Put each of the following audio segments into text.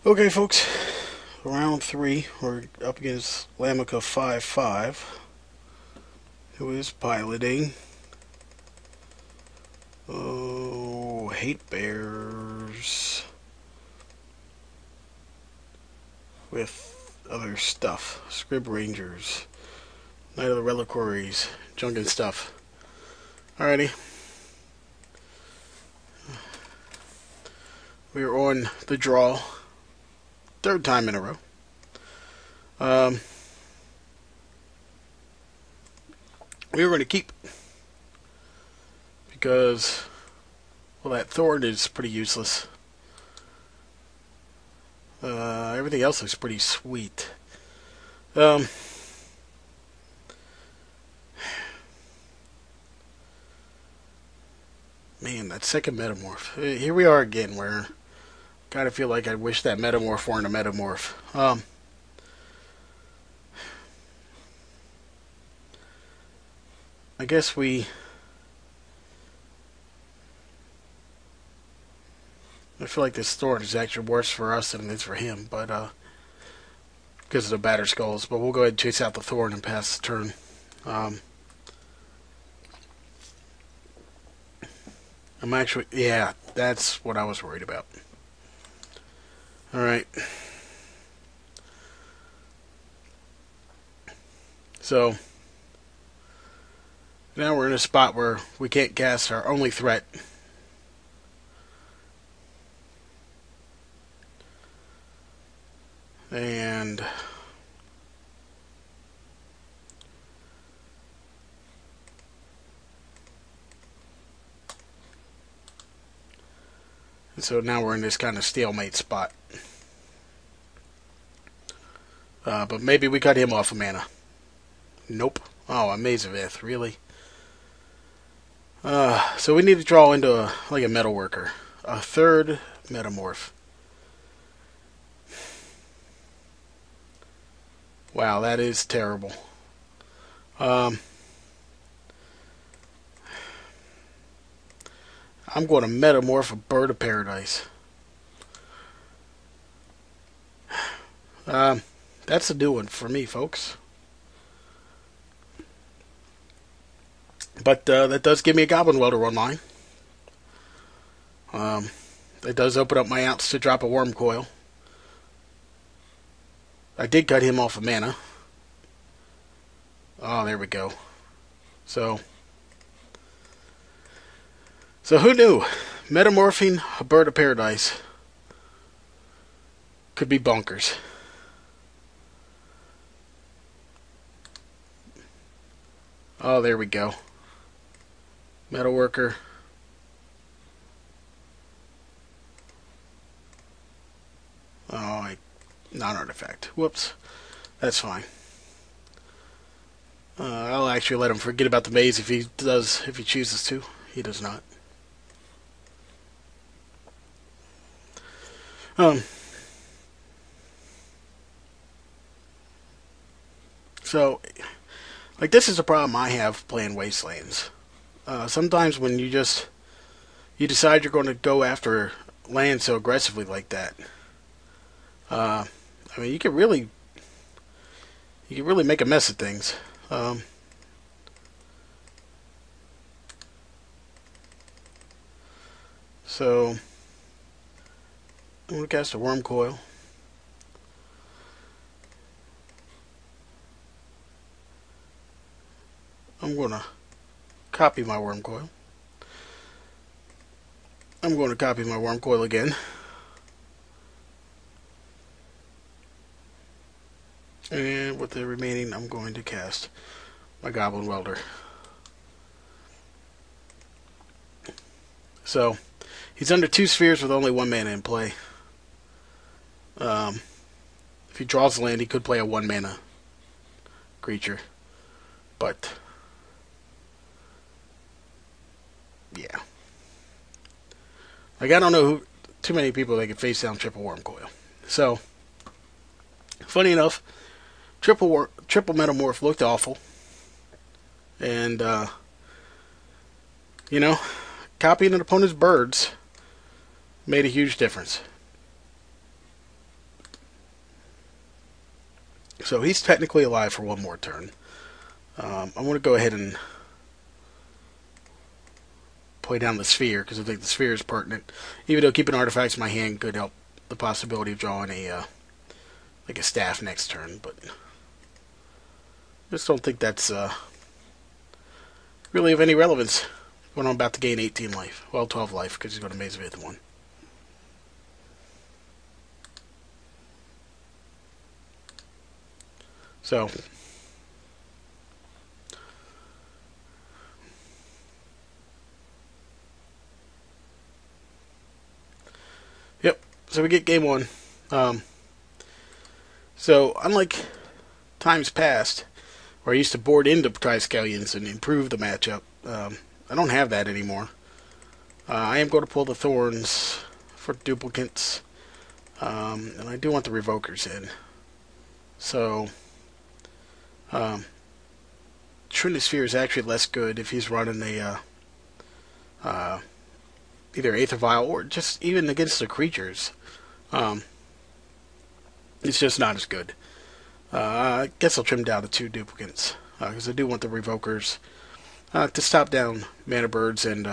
Okay, folks, round three. We're up against Lamica 5-5, who is piloting. Oh, Hate Bears with other stuff. Scrib Rangers, Night of the Reliquaries, junk and stuff. Alrighty. We are on the draw. Third time in a row. We were going to keep because, well, that Thorn is pretty useless. Everything else looks pretty sweet. Man, that second Metamorph. Here we are again, where kind of feel like I wish that Metamorph weren't a Metamorph. I guess I feel like this Thorn is actually worse for us than it is for him, but because of the batter skulls. But we'll go ahead and chase out the Thorn and pass the turn. I'm actually, yeah, that's what I was worried about. Alright. So, now we're in a spot where we can't cast our only threat. And so now we're in this kind of stalemate spot. But maybe we cut him off of mana. Nope. Oh, a Maze of Ith, really? So we need to draw into a Metal Worker. A third Metamorph. Wow, that is terrible. I'm going to Metamorph a Bird of Paradise. That's a new one for me, folks. But that does give me a Goblin Welder online. It does open up my outs to drop a Worm Coil. I did cut him off of mana. Oh, there we go. So who knew? Metamorphing a Bird of Paradise could be bonkers. Oh, there we go. Metal Worker. Oh, non-artifact. Whoops. That's fine. I'll actually let him forget about the maze if he chooses to. He does not. So, like, this is a problem I have playing Wastelands. Sometimes when you decide you're going to go after land so aggressively like that, I mean, you can really make a mess of things. So I'm going to cast a Worm Coil. I'm going to copy my Worm Coil. I'm going to copy my Worm Coil again. And with the remaining, I'm going to cast my Goblin Welder. So, he's under 2 spheres with only 1 mana in play. If he draws land, he could play a 1 mana creature. But, yeah. Like, I don't know too many people that can face down triple Worm Coil. So, funny enough, triple Metamorph looked awful. And, copying an opponent's birds made a huge difference. So he's technically alive for one more turn. I'm going to go ahead and play down the sphere because I think the sphere is pertinent. Even though keeping artifacts in my hand could help the possibility of drawing a like a staff next turn, but I just don't think that's really of any relevance when I'm about to gain 18 life. Well, 12 life because he's going to Maze of Ith 1. So, yep. So we get game 1. So unlike times past, where I used to board into Triskelions and improve the matchup, I don't have that anymore. I am going to pull the Thorns for duplicates, and I do want the Revokers in. So, Trinisphere is actually less good if he's running a either Aether Vial or just even against the creatures. It's just not as good. I guess I'll trim down to 2 duplicates because I do want the Revokers to stop down Mana Birds and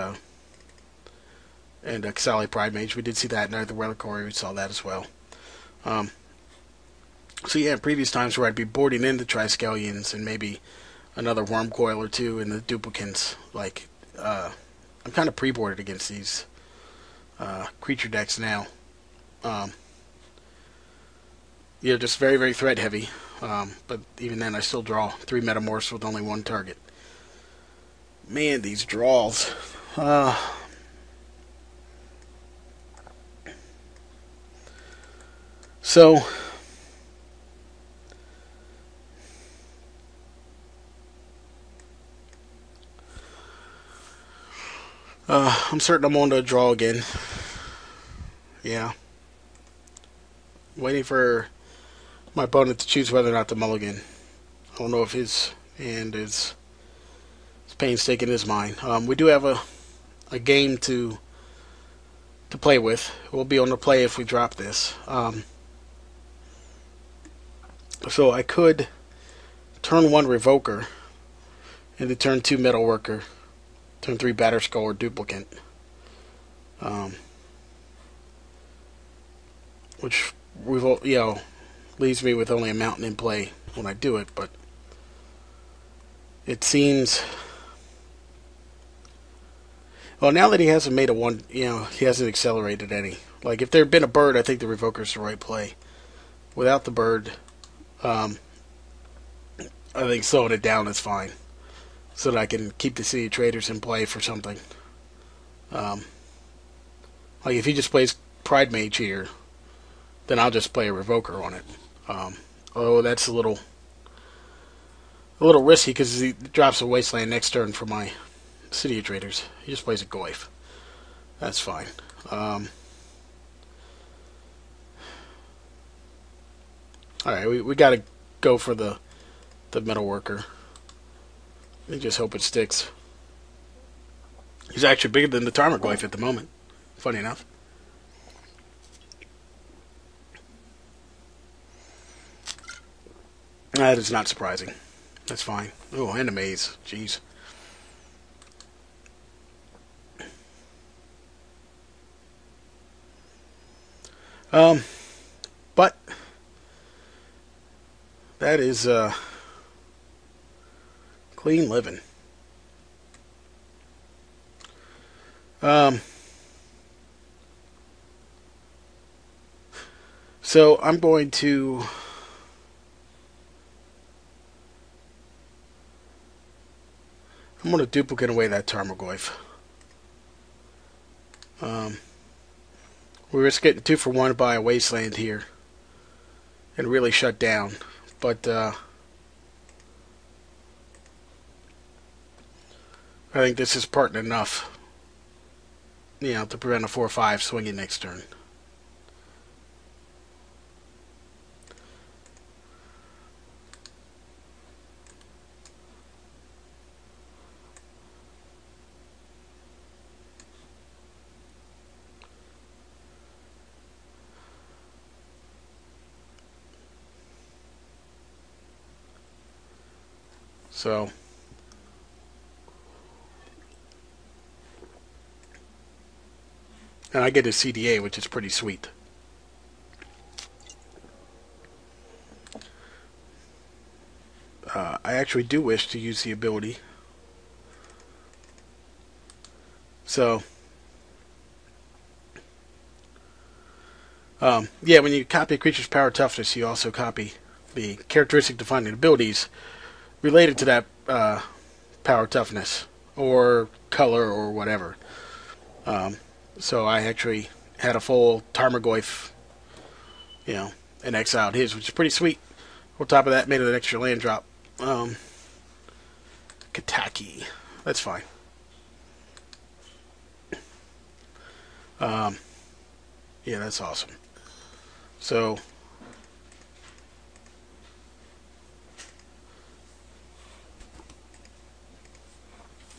Xali Pride Mage. We did see that in Night of the Reliquary. We saw that as well. So yeah, in previous times where I'd be boarding into Triskelions and maybe another Worm Coil or 2 in the duplicates, like I'm kind of pre-boarded against these creature decks now. Just very, very threat heavy. But even then, I still draw 3 Metamorphs with only 1 target. Man, these draws. So, I'm certain I'm on to draw again. Yeah. Waiting for my opponent to choose whether or not to mulligan. I don't know if his hand is painstaking as mine. We do have a game to play with. We'll be on the play if we drop this. So I could turn 1 Revoker into turn 2 Metalworker, turn 3 Batterskull or Duplicate. Which leaves me with only a mountain in play when I do it, but it seems. Well, now that he hasn't made a one, he hasn't accelerated any. Like, if there had been a bird, I think the Revoker's the right play. Without the bird, I think slowing it down is fine. So that I can keep the City of Traders in play for something. Like, if he just plays Pride Mage here, then I'll just play a Revoker on it. Although that's a little risky because he drops a Wasteland next turn for my City of Traders. He just plays a Goyf. That's fine. Alright, we gotta go for the Metalworker. And just hope it sticks. He's actually bigger than the Tarmogoyf at the moment. Funny enough. That is not surprising. That's fine. Oh, and a maze. Jeez. But that is clean living. So I'm going to duplicate away that Tarmogoyf. We risk getting 2 for 1 by a Wasteland here and really shut down. But I think this is pertinent enough, to prevent a 4/5 swinging next turn. So, and I get a CDA, which is pretty sweet. I actually do wish to use the ability. So, yeah, when you copy a creature's power toughness, you also copy the characteristic defining abilities related to that power toughness or color or whatever. Um, so I actually had a full Tarmogoyf, and exiled his, which is pretty sweet. On top of that, made it an extra land drop. Kataki. That's fine. Um, yeah, that's awesome. So,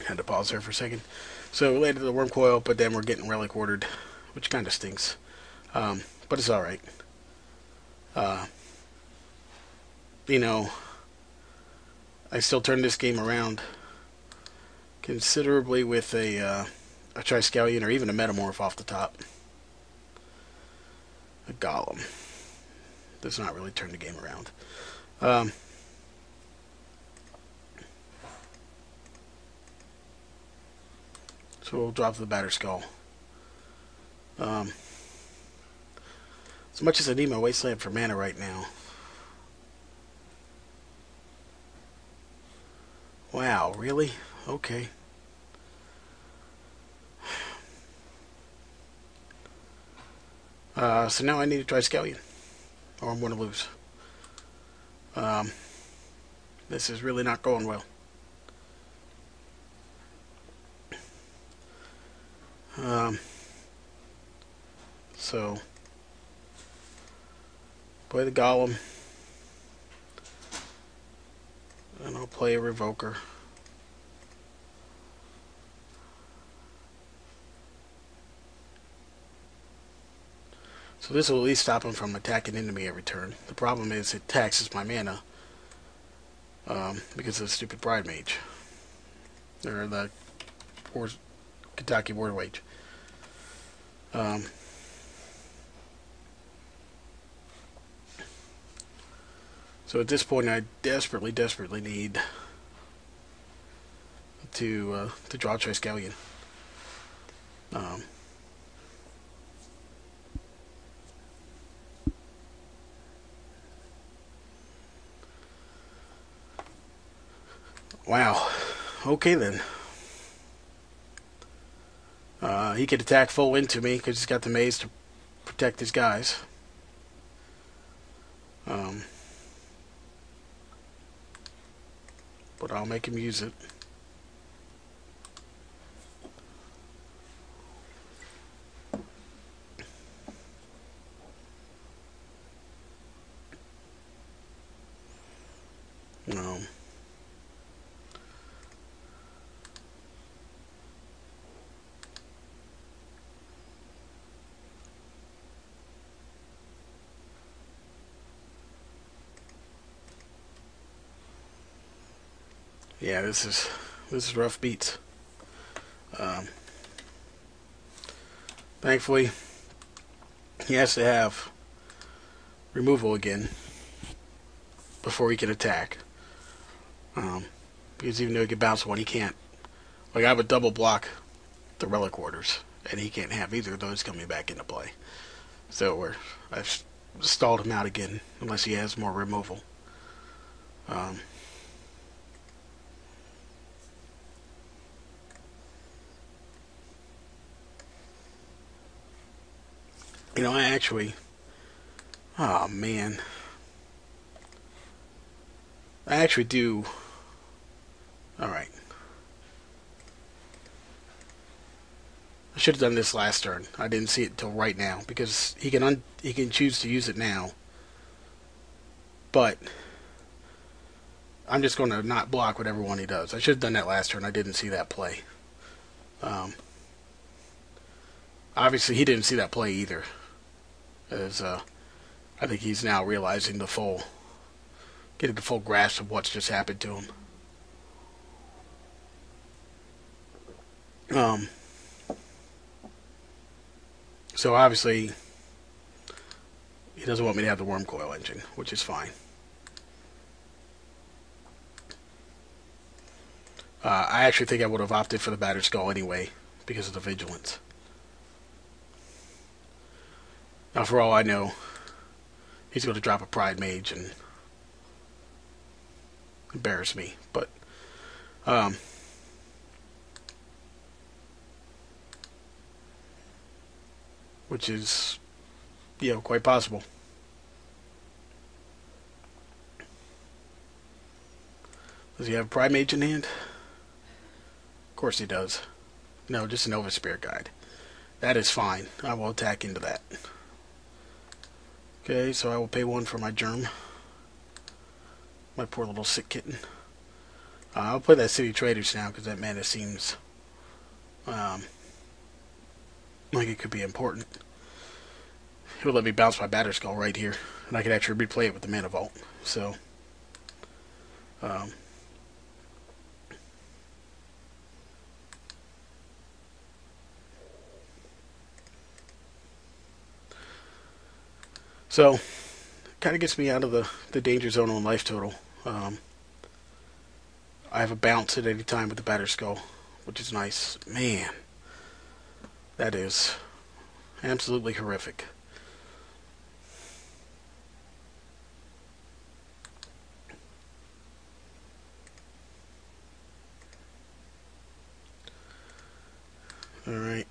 had to pause there for a second. So, related to the worm coil, but then we're getting relic ordered, which kind of stinks. But it's alright. Uh, you know, I still turned this game around considerably with a Triskelion or even a Metamorph off the top. A Golem does not really turn the game around. So we'll drop the Batter Skull. As much as I need my Wasteland for mana right now. Wow, really? Okay. So now I need to try Scallion, or I'm going to lose. This is really not going well. So, play the Golem, and I'll play a Revoker. So this will at least stop him from attacking into me every turn. The problem is it taxes my mana because of the stupid Bride Mage. Or the Kentucky Border Wage. So at this point I desperately need to draw Triskelion. Wow. Okay then. He could attack full into me because he's got the maze to protect his guys. But I'll make him use it. No. Yeah, this is rough beats. Thankfully, he has to have removal again before he can attack. Because even though he can bounce one, he can't. Like, I would double block the Relic Orders, and he can't have either of those coming back into play. So I've stalled him out again, unless he has more removal. I actually... Oh, man. I actually do... Alright. I should have done this last turn. I didn't see it until right now, because he can choose to use it now. But I'm just going to not block whatever one he does. I should have done that last turn. I didn't see that play. Obviously, he didn't see that play either. As I think he's now realizing getting the full grasp of what's just happened to him. Um, so obviously he doesn't want me to have the worm coil engine, which is fine. I actually think I would have opted for the battered skull anyway because of the vigilance. Now, for all I know, he's going to drop a pride mage and embarrass me. But um, which is, quite possible. Does he have a pride mage in hand? Of course he does. No, just an Overspirit guide. That is fine. I will attack into that. Okay, so I will pay 1 for my germ. My poor little sick kitten. I'll play that City Traders now because that mana seems like it could be important. It would let me bounce my Batter Skull right here, and I could actually replay it with the Mana Vault. So, um, kind of gets me out of the danger zone on life total. I have a bounce at any time with the Batter Skull, which is nice. Man, that is absolutely horrific. Alright.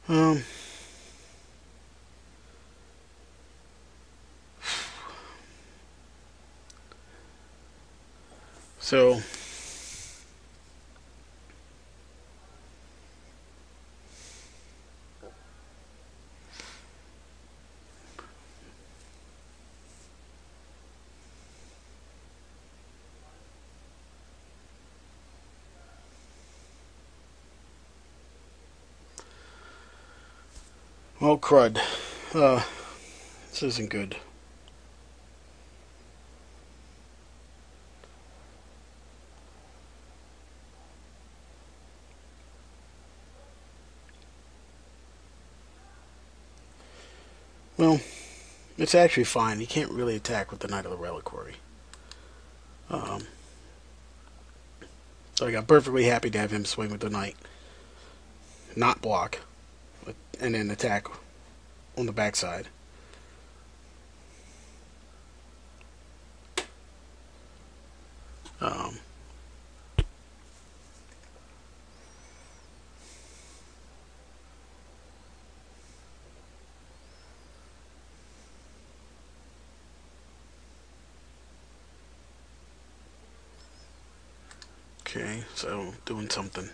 Um, so, well, crud. This isn't good. Well, it's actually fine. He can't really attack with the Knight of the Reliquary. Um, so I got perfectly happy to have him swing with the Knight, not block, and then attack on the backside. Um, okay, so doing something.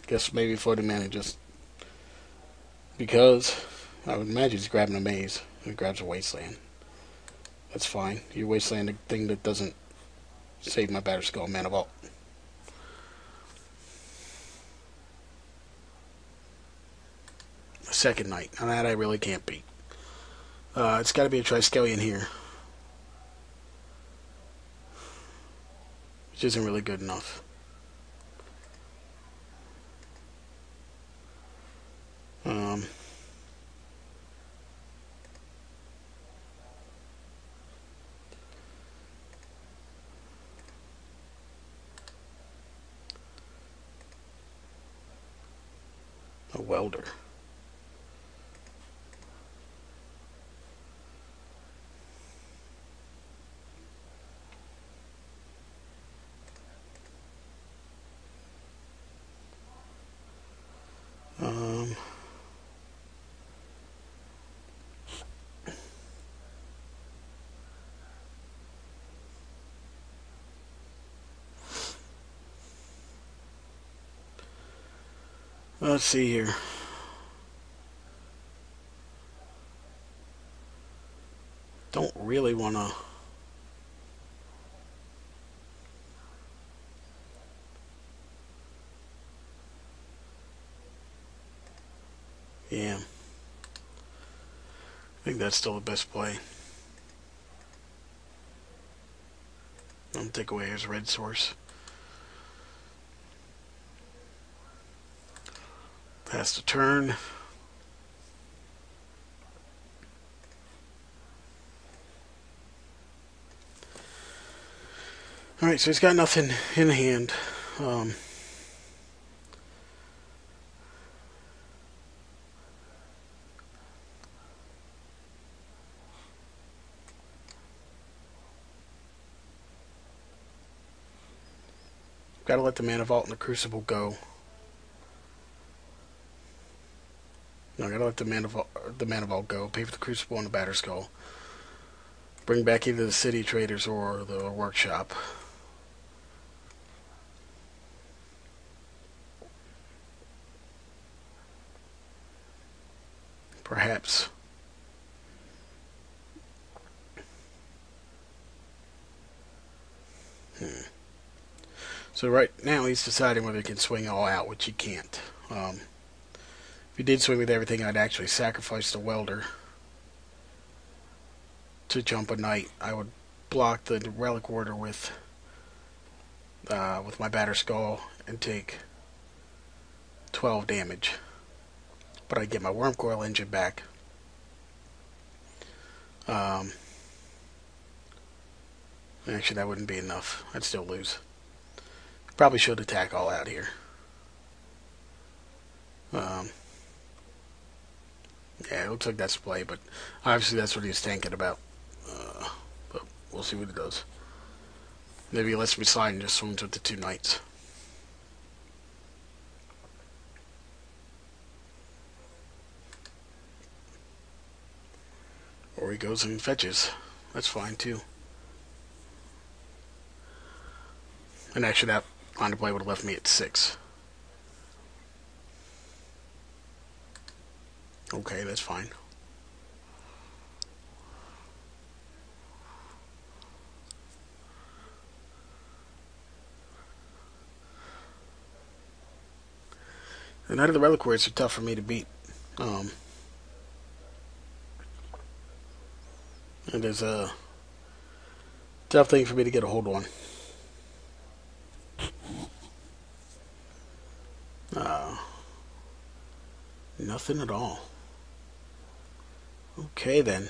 Guess maybe for the mana just because I would imagine he's grabbing a maze. He grabs a wasteland. That's fine. Your wasteland, the thing that doesn't save my Batter Skull Mana Vault. Second Knight. On that I really can't beat. It's got to be a Triskelion here, which isn't really good enough. Um, a welder. Um, let's see here. Don't really want to Yeah. I think that's still the best play. I'm gonna take away his red source. Pass the turn. Alright, so he's got nothing in hand. Gotta let the Mana Vault and the Crucible go. No, gotta let the Mana Vault go. Pay for the Crucible and the Batter Skull. Bring back either the City Traders or the Workshop. Perhaps. So right now he's deciding whether he can swing all out, which he can't. If he did swing with everything, I'd actually sacrifice the Welder to jump a Knight. I would block the Relic Warder with my Batter Skull and take 12 damage. But I'd get my Wormcoil Engine back. Actually, that wouldn't be enough. I'd still lose. Probably should attack all out here. Yeah, it looks like that's play, but obviously that's what he's thinking about. But we'll see what he does. Maybe he lets me slide and just swings with the 2 Knights. Or he goes and fetches. That's fine too. And actually that line of play would have left me at 6. Okay, that's fine. The Knight of the Reliquaries are tough for me to beat. And there's a tough thing for me to get a hold on. Nothing at all. Okay then.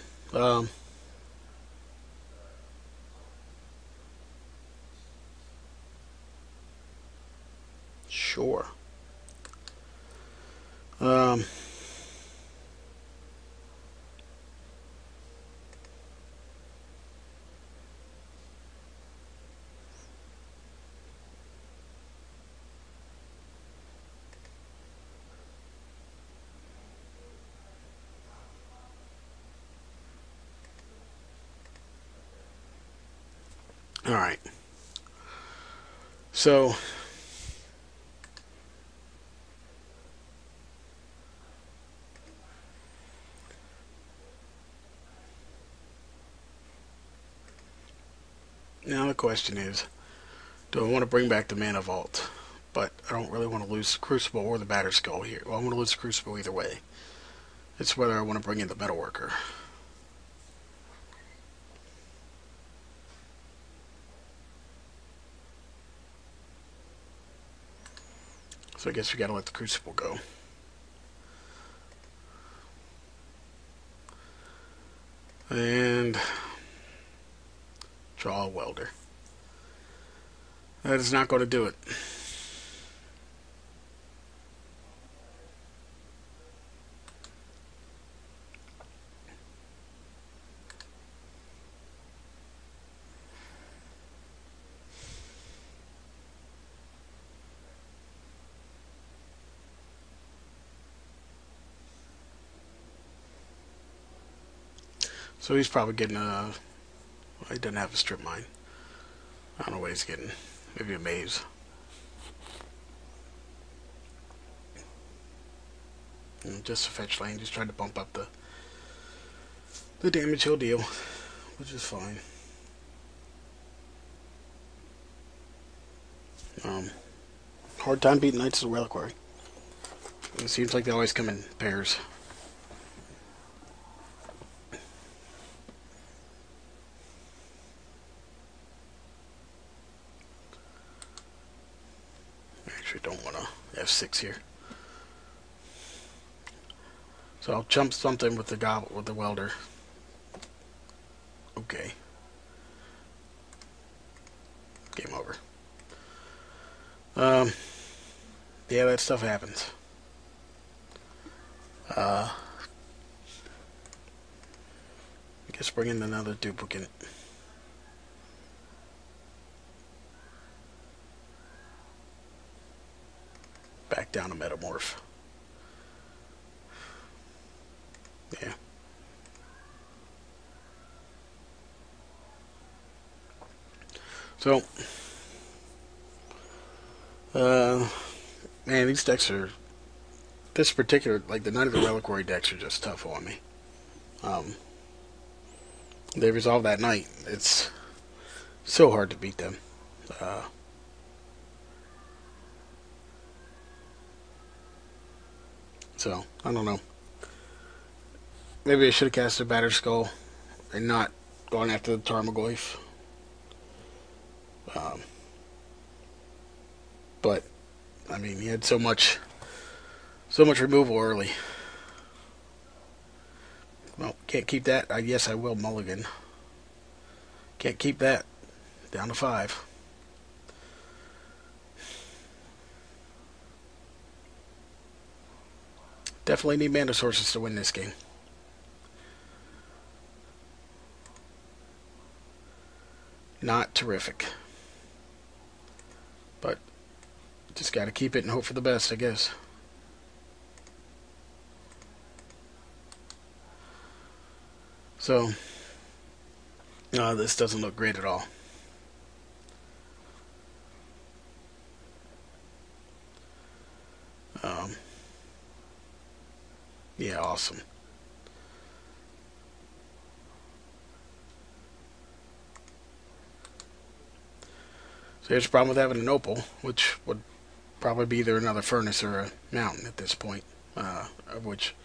Sure. All right. So now the question is, do I want to bring back the Mana Vault? But I don't really want to lose the Crucible or the Batter Skull here. Well, I'm going to lose the Crucible either way. It's whether I want to bring in the Metalworker. So I guess we gotta let the Crucible go. And draw a Welder. That is not going to do it. So he's probably getting a... Well, he doesn't have a strip mine. I don't know what he's getting. Maybe a maze. And just a fetch lane. Just trying to bump up the damage he'll deal, which is fine. Hard time beating Knights of the Reliquary. It seems like they always come in pairs. Actually, don't want to F6 here. So I'll jump something with the welder. Okay. Game over. Yeah, that stuff happens. I guess bring in another duplicate. Back down to metamorph. Yeah. So, man, these decks are, this particular, like the Knight of the Reliquary decks are just tough on me. They resolve that night. It's so hard to beat them. So, I don't know. Maybe I should have cast a Battered Skull and not gone after the Tarmogoyf. But, I mean, he had so much removal early. Well, can't keep that. Yes, I will mulligan. Can't keep that. Down to 5. Definitely need mana sources to win this game. Not terrific. But just got to keep it and hope for the best, I guess. So, this doesn't look great at all. Yeah, awesome. So here's the problem with having an opal, which would probably be either another furnace or a mountain at this point, of which,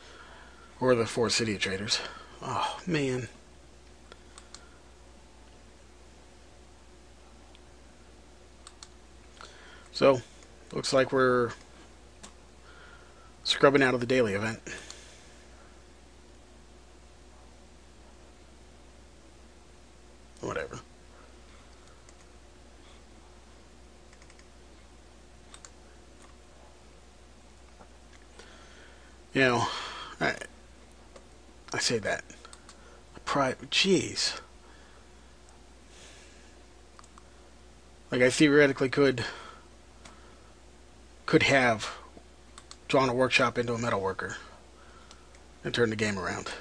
or the 4 city of traders. Oh, man. So, looks like we're scrubbing out of the daily event. Whatever. You know, I say that. Jeez. Like, I theoretically could have drawn a workshop into a metalworker and turned the game around.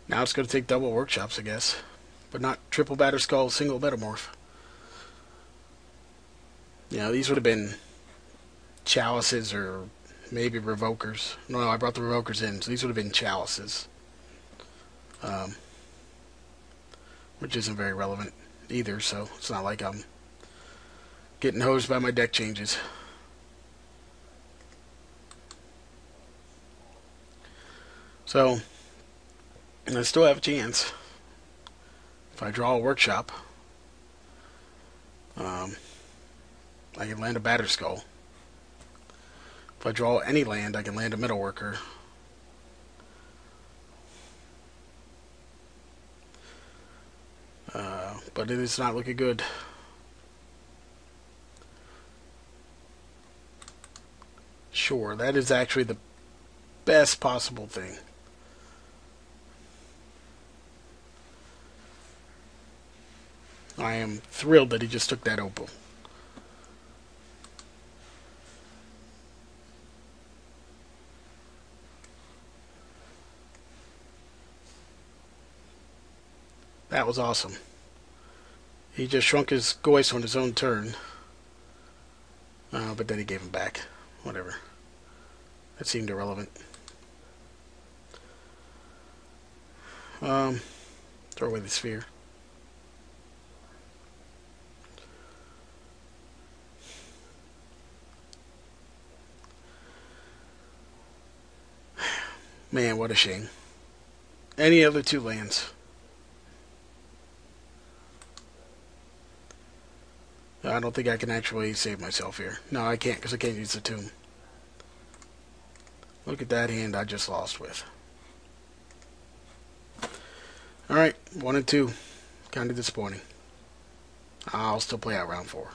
Now it's going to take double workshops, I guess. But not triple Battered Skull, single metamorph. You know, these would have been chalices or maybe revokers. No, I brought the revokers in, so these would have been chalices. Which isn't very relevant either, so it's not like I'm getting hosed by my deck changes. So, I still have a chance. If I draw a workshop, I can land a Battered Skull. If I draw any land, I can land a Metalworker. But it is not looking good. Sure, that is actually the best possible thing. I am thrilled that he just took that opal. That was awesome. He just shrunk his Goyce on his own turn. But then he gave him back. Whatever. That seemed irrelevant. Throw away the sphere. Man, what a shame. Any other two lands? I don't think I can actually save myself here. No, I can't because I can't use the tomb. Look at that hand I just lost with. Alright, 1 and 2. Kind of disappointing. I'll still play out round 4.